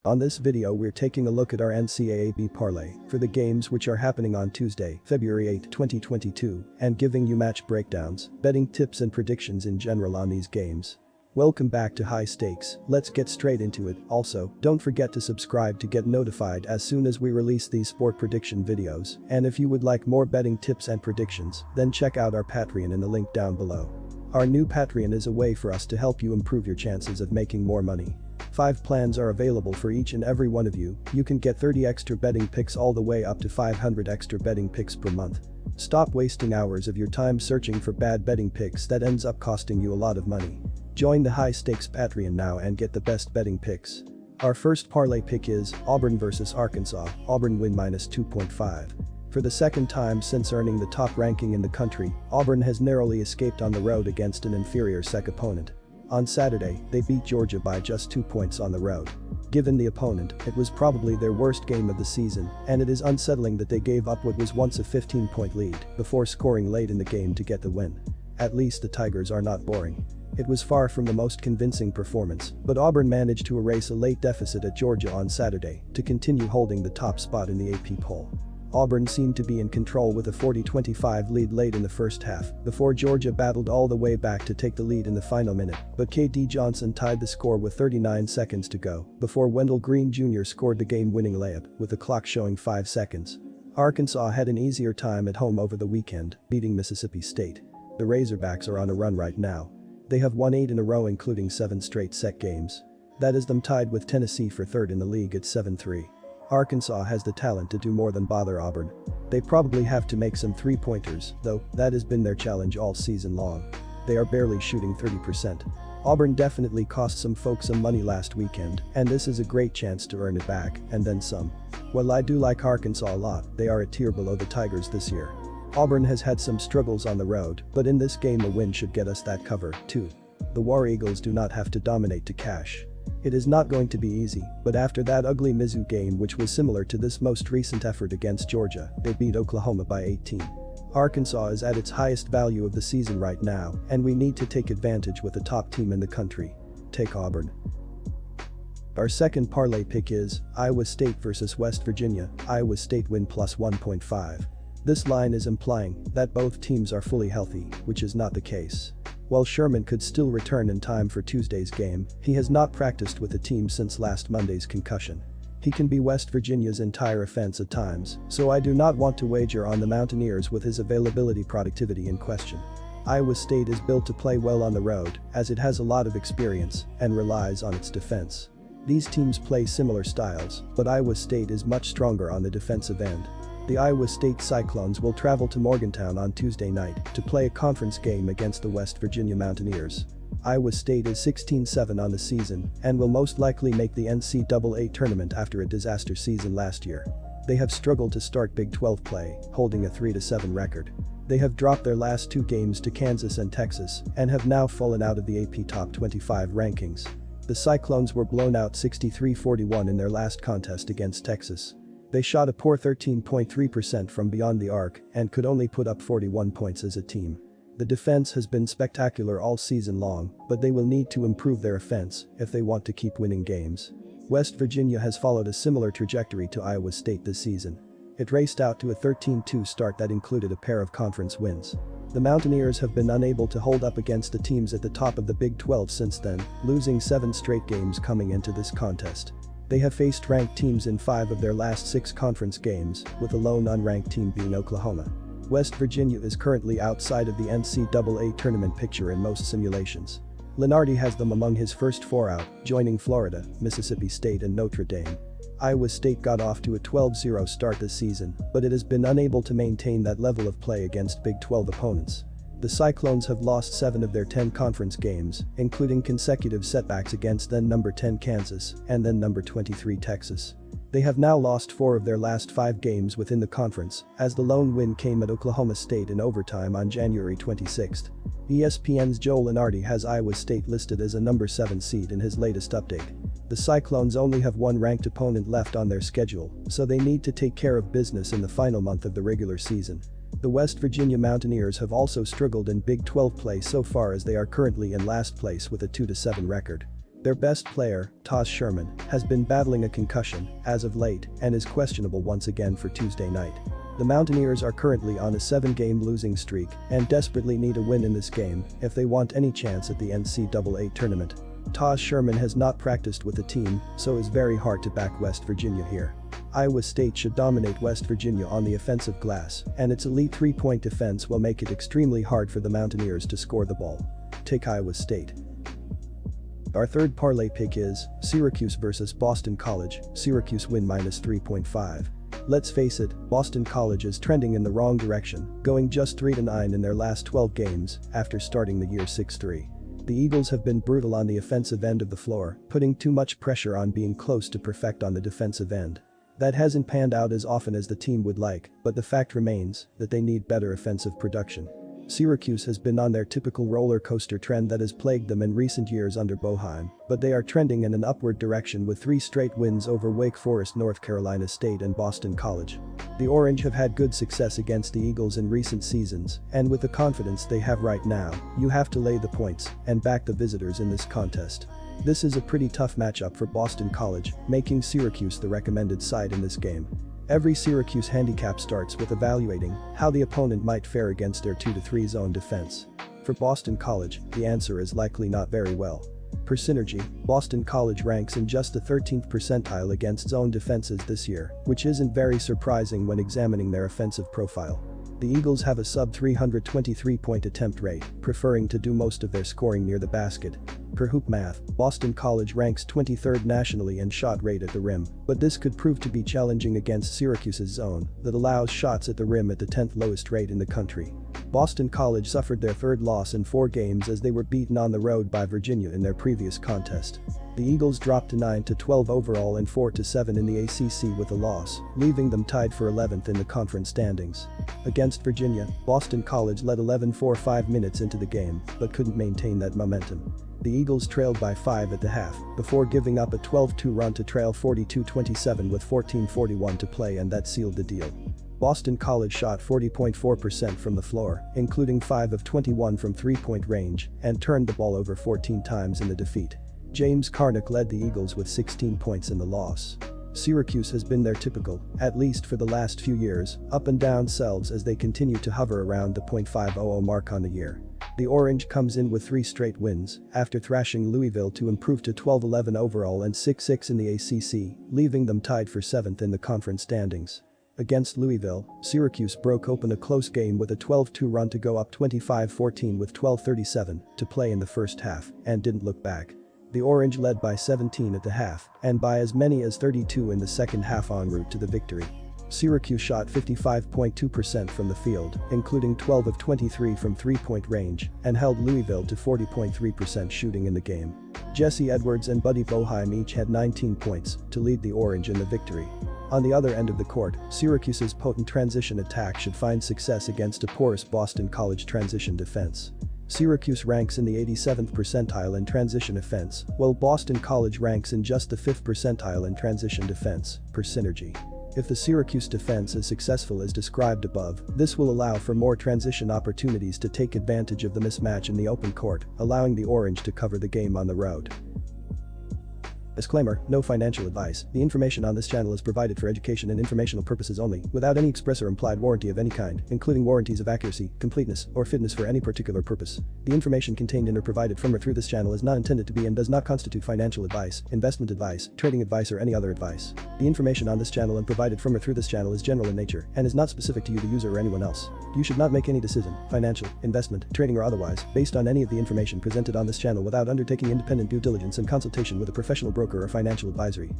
On this video we're taking a look at our NCAAB parlay for the games which are happening on Tuesday, February 8, 2022, and giving you match breakdowns, betting tips and predictions in general on these games. Welcome back to High Stakes, let's get straight into it. Also, don't forget to subscribe to get notified as soon as we release these sport prediction videos, and if you would like more betting tips and predictions, then check out our Patreon in the link down below. Our new Patreon is a way for us to help you improve your chances of making more money. 5 plans are available for each and every one of you. You can get 30 extra betting picks all the way up to 500 extra betting picks per month. Stop wasting hours of your time searching for bad betting picks that ends up costing you a lot of money. Join the High Stakes Patreon now and get the best betting picks. Our first parlay pick is Auburn vs Arkansas, Auburn win -2.5. For the second time since earning the top ranking in the country, Auburn has narrowly escaped on the road against an inferior SEC opponent. On Saturday, they beat Georgia by just 2 points on the road. Given the opponent, it was probably their worst game of the season, and it is unsettling that they gave up what was once a 15-point lead before scoring late in the game to get the win. At least the Tigers are not boring. It was far from the most convincing performance, but Auburn managed to erase a late deficit at Georgia on Saturday to continue holding the top spot in the AP poll. Auburn seemed to be in control with a 40-25 lead late in the first half before Georgia battled all the way back to take the lead in the final minute, but KD Johnson tied the score with 39 seconds to go before Wendell Green Jr. scored the game-winning layup with the clock showing 5 seconds. Arkansas had an easier time at home over the weekend, beating Mississippi State. The Razorbacks are on a run right now. They have won 8 in a row including 7 straight SEC games. That is them tied with Tennessee for third in the league at 7-3. Arkansas has the talent to do more than bother Auburn. They probably have to make some three-pointers, though, that has been their challenge all season long. They are barely shooting 30%. Auburn definitely cost some folks some money last weekend, and this is a great chance to earn it back, and then some. While I do like Arkansas a lot, they are a tier below the Tigers this year. Auburn has had some struggles on the road, but in this game a win should get us that cover, too. The War Eagles do not have to dominate to cash. It is not going to be easy, but after that ugly Mizzou game which was similar to this most recent effort against Georgia, they beat Oklahoma by 18. Arkansas is at its highest value of the season right now, and we need to take advantage with the top team in the country. Take Auburn. Our second parlay pick is Iowa State vs West Virginia, Iowa State win +1.5. This line is implying that both teams are fully healthy, which is not the case. While Sherman could still return in time for Tuesday's game, he has not practiced with the team since last Monday's concussion. He can be West Virginia's entire offense at times, so I do not want to wager on the Mountaineers with his availability productivity in question. Iowa State is built to play well on the road, as it has a lot of experience and relies on its defense. These teams play similar styles, but Iowa State is much stronger on the defensive end. The Iowa State Cyclones will travel to Morgantown on Tuesday night to play a conference game against the West Virginia Mountaineers. Iowa State is 16-7 on the season and will most likely make the NCAA tournament after a disaster season last year. They have struggled to start Big 12 play, holding a 3-7 record. They have dropped their last 2 games to Kansas and Texas and have now fallen out of the AP Top 25 rankings. The Cyclones were blown out 63-41 in their last contest against Texas. They shot a poor 13.3% from beyond the arc and could only put up 41 points as a team. The defense has been spectacular all season long, but they will need to improve their offense if they want to keep winning games. West Virginia has followed a similar trajectory to Iowa State this season. It raced out to a 13-2 start that included a pair of conference wins. The Mountaineers have been unable to hold up against the teams at the top of the Big 12 since then, losing 7 straight games coming into this contest. They have faced ranked teams in 5 of their last 6 conference games, with the lone unranked team being Oklahoma. West Virginia is currently outside of the NCAA tournament picture in most simulations. Lenardi has them among his first 4 out, joining Florida, Mississippi State and Notre Dame. Iowa State got off to a 12-0 start this season, but it has been unable to maintain that level of play against Big 12 opponents. The Cyclones have lost 7 of their 10 conference games, including consecutive setbacks against then number 10 Kansas and then number 23 Texas. They have now lost 4 of their last 5 games within the conference, as the lone win came at Oklahoma State in overtime on January 26. ESPN's Joel Lenardi has Iowa State listed as a number 7 seed in his latest update. The Cyclones only have 1 ranked opponent left on their schedule, so they need to take care of business in the final month of the regular season. The West Virginia Mountaineers have also struggled in Big 12 play so far as they are currently in last place with a 2-7 record. Their best player, Toss Sherman, has been battling a concussion as of late and is questionable once again for Tuesday night. The Mountaineers are currently on a 7-game losing streak and desperately need a win in this game if they want any chance at the NCAA tournament. Toss Sherman has not practiced with the team, so it's very hard to back West Virginia here. Iowa State should dominate West Virginia on the offensive glass, and its elite three-point defense will make it extremely hard for the Mountaineers to score the ball. Take Iowa State. Our third parlay pick is Syracuse versus Boston College, Syracuse win -3.5. Let's face it, Boston College is trending in the wrong direction, going just 3-9 in their last 12 games after starting the year 6-3. The Eagles have been brutal on the offensive end of the floor, putting too much pressure on being close to perfect on the defensive end. That hasn't panned out as often as the team would like, but the fact remains that they need better offensive production. Syracuse has been on their typical roller coaster trend that has plagued them in recent years under Boeheim, but they are trending in an upward direction with 3 straight wins over Wake Forest, North Carolina State and Boston College. The Orange have had good success against the Eagles in recent seasons, and with the confidence they have right now, you have to lay the points and back the visitors in this contest. This is a pretty tough matchup for Boston College, making Syracuse the recommended side in this game. Every Syracuse handicap starts with evaluating how the opponent might fare against their 2-3 zone defense. For Boston College, the answer is likely not very well. Per Synergy, Boston College ranks in just the 13th percentile against zone defenses this year, which isn't very surprising when examining their offensive profile. The Eagles have a sub-323-point attempt rate, preferring to do most of their scoring near the basket. Per Hoop Math, Boston College ranks 23rd nationally in shot rate at the rim, but this could prove to be challenging against Syracuse's zone that allows shots at the rim at the 10th lowest rate in the country. Boston College suffered their third loss in 4 games as they were beaten on the road by Virginia in their previous contest. The Eagles dropped to 9-12 overall and 4-7 in the ACC with a loss, leaving them tied for 11th in the conference standings. Against Virginia, Boston College led 11-4 5 minutes into the game, but couldn't maintain that momentum. The Eagles trailed by 5 at the half, before giving up a 12-2 run to trail 42-27 with 14:41 to play, and that sealed the deal. Boston College shot 40.4% from the floor, including 5 of 21 from three-point range, and turned the ball over 14 times in the defeat. James Carnick led the Eagles with 16 points in the loss. Syracuse has been their typical, at least for the last few years, up and down selves as they continue to hover around the .500 mark on the year. The Orange comes in with 3 straight wins after thrashing Louisville to improve to 12-11 overall and 6-6 in the ACC, leaving them tied for 7th in the conference standings. Against Louisville, Syracuse broke open a close game with a 12-2 run to go up 25-14 with 12:37 to play in the first half and didn't look back. The Orange led by 17 at the half and by as many as 32 in the second half en route to the victory. Syracuse shot 55.2% from the field, including 12 of 23 from three-point range, and held Louisville to 40.3% shooting in the game. Jesse Edwards and Buddy Boeheim each had 19 points to lead the Orange in the victory. On the other end of the court, Syracuse's potent transition attack should find success against a porous Boston College transition defense. Syracuse ranks in the 87th percentile in transition offense, while Boston College ranks in just the 5th percentile in transition defense, per Synergy. If the Syracuse defense is successful as described above, this will allow for more transition opportunities to take advantage of the mismatch in the open court, allowing the Orange to cover the game on the road. Disclaimer: no financial advice. The information on this channel is provided for education and informational purposes only, without any express or implied warranty of any kind, including warranties of accuracy, completeness, or fitness for any particular purpose. The information contained in or provided from or through this channel is not intended to be and does not constitute financial advice, investment advice, trading advice, or any other advice. The information on this channel and provided from or through this channel is general in nature and is not specific to you, the user, or anyone else. You should not make any decision, financial, investment, trading, or otherwise, based on any of the information presented on this channel without undertaking independent due diligence and consultation with a professional broker or financial advisory.